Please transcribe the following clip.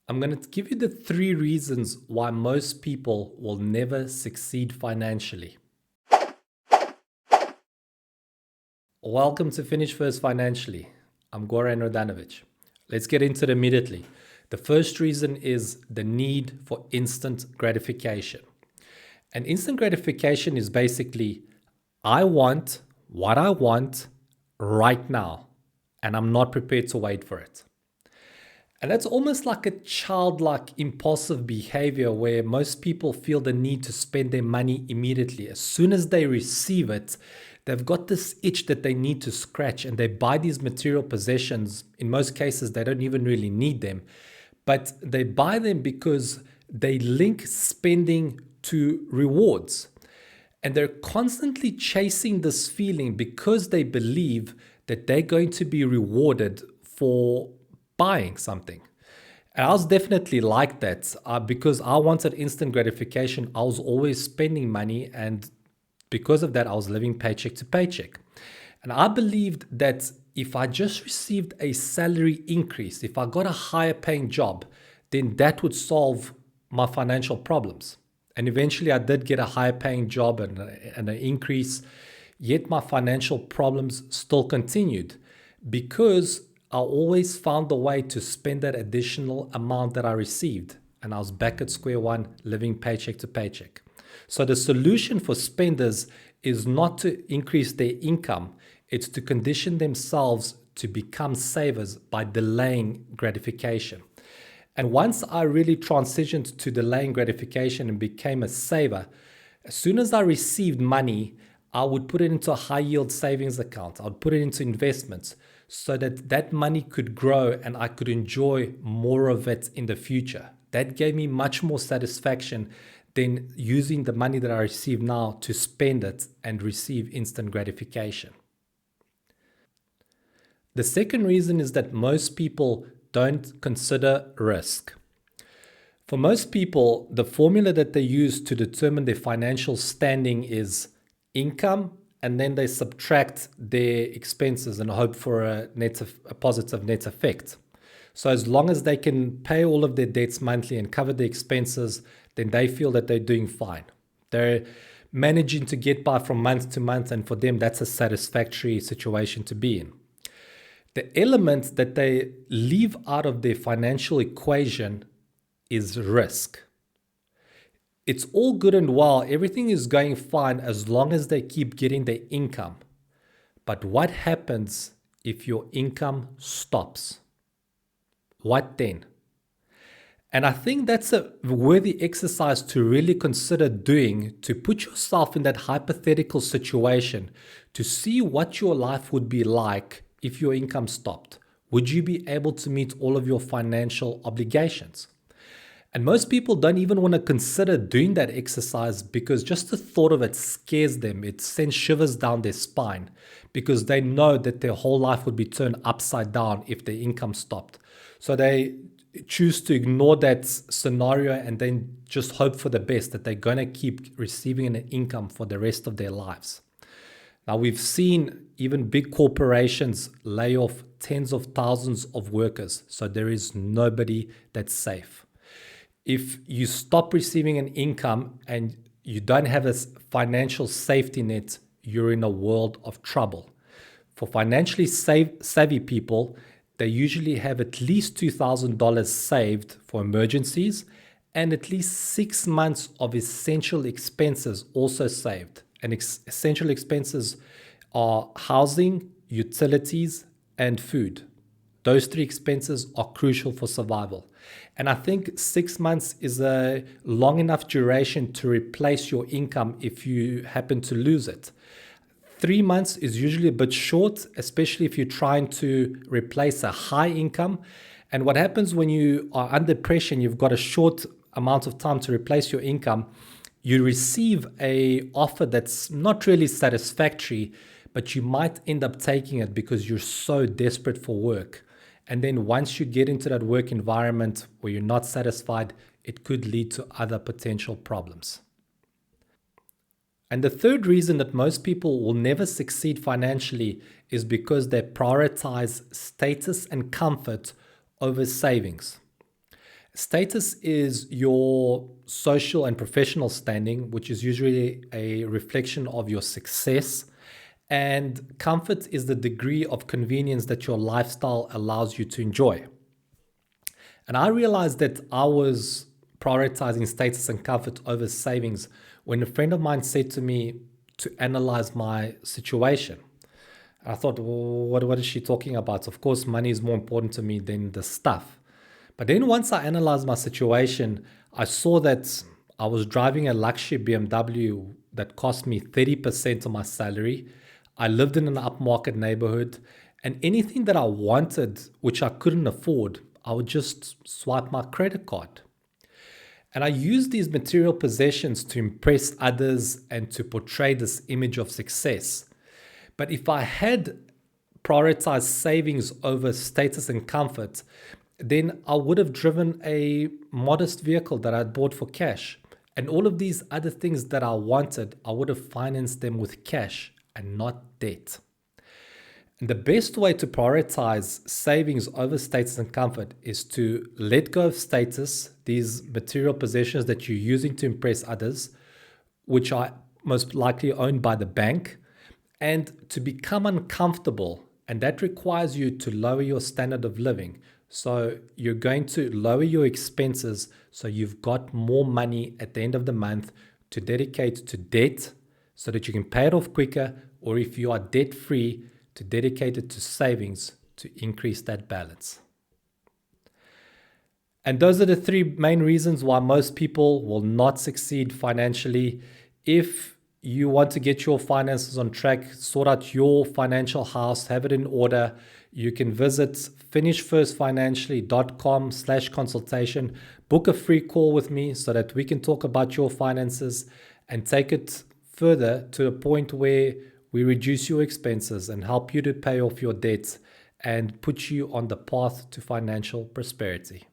I'm going to give you the 3 reasons why most people will never succeed financially. Welcome to Finish First Financially. I'm Goran Rodanovic. Let's get into it immediately. The first reason is the need for instant gratification. And instant gratification is basically, I want what I want right now, and I'm not prepared to wait for it. And that's almost like a childlike impulsive behavior where most people feel the need to spend their money immediately. As soon as they receive it, they've got this itch that they need to scratch and they buy these material possessions. In most cases, they don't even really need them, but they buy them because they link spending to rewards. And they're constantly chasing this feeling because they believe that they're going to be rewarded for buying something. And I was definitely like that because I wanted instant gratification. I was always spending money, and because of that, I was living paycheck to paycheck. And I believed that if I just received a salary increase, if I got a higher paying job, then that would solve my financial problems. And eventually I did get a higher paying job and an increase, yet my financial problems still continued because I always found a way to spend that additional amount that I received. And I was back at square one, living paycheck to paycheck. So the solution for spenders is not to increase their income, it's to condition themselves to become savers by delaying gratification. And once I really transitioned to delaying gratification and became a saver, as soon as I received money, I would put it into a high yield savings account. I would put it into investments so that that money could grow and I could enjoy more of it in the future. That gave me much more satisfaction than using the money that I receive now to spend it and receive instant gratification. The second reason is that most people don't consider risk. For most people, the formula that they use to determine their financial standing is income, and then they subtract their expenses and hope for a positive net effect. So as long as they can pay all of their debts monthly and cover the expenses, then they feel that they're doing fine. They're managing to get by from month to month, and for them, that's a satisfactory situation to be in. The element that they leave out of their financial equation is risk. It's all good and well, everything is going fine as long as they keep getting their income. But what happens if your income stops? What then? And I think that's a worthy exercise to really consider doing, to put yourself in that hypothetical situation, to see what your life would be like if your income stopped. Would you be able to meet all of your financial obligations? And most people don't even want to consider doing that exercise because just the thought of it scares them. It sends shivers down their spine because they know that their whole life would be turned upside down if their income stopped. So they choose to ignore that scenario and then just hope for the best, that they're going to keep receiving an income for the rest of their lives. Now, we've seen even big corporations lay off tens of thousands of workers. So there is nobody that's safe. If you stop receiving an income and you don't have a financial safety net, you're in a world of trouble. For financially savvy people, they usually have at least $2,000 saved for emergencies and at least 6 months of essential expenses also saved. And essential expenses are housing, utilities, and food. Those 3 expenses are crucial for survival. And I think 6 months is a long enough duration to replace your income if you happen to lose it. 3 months is usually a bit short, especially if you're trying to replace a high income. And what happens when you are under pressure and you've got a short amount of time to replace your income, you receive an offer that's not really satisfactory, but you might end up taking it because you're so desperate for work. And then once you get into that work environment where you're not satisfied, it could lead to other potential problems. And the third reason that most people will never succeed financially is because they prioritize status and comfort over savings. Status is your social and professional standing, which is usually a reflection of your success. And comfort is the degree of convenience that your lifestyle allows you to enjoy. And I realized that I was prioritizing status and comfort over savings when a friend of mine said to me to analyze my situation. I thought, well, what is she talking about? Of course, money is more important to me than the stuff. But then once I analyzed my situation, I saw that I was driving a luxury BMW that cost me 30% of my salary. I lived in an upmarket neighborhood, and anything that I wanted, which I couldn't afford, I would just swipe my credit card. And I used these material possessions to impress others and to portray this image of success. But if I had prioritized savings over status and comfort, then I would have driven a modest vehicle that I'd bought for cash. And all of these other things that I wanted, I would have financed them with cash and not debt. And the best way to prioritize savings over status and comfort is to let go of status, these material possessions that you're using to impress others, which are most likely owned by the bank, and to become uncomfortable. And that requires you to lower your standard of living. So you're going to lower your expenses so you've got more money at the end of the month to dedicate to debt so that you can pay it off quicker, or if you are debt free, to dedicate it to savings to increase that balance. And those are the three main reasons why most people will not succeed financially. If you want to get your finances on track, sort out your financial house, have it in order, you can visit finishfirstfinancially.com/consultation, book a free call with me so that we can talk about your finances and take it further to a point where we reduce your expenses and help you to pay off your debts and put you on the path to financial prosperity.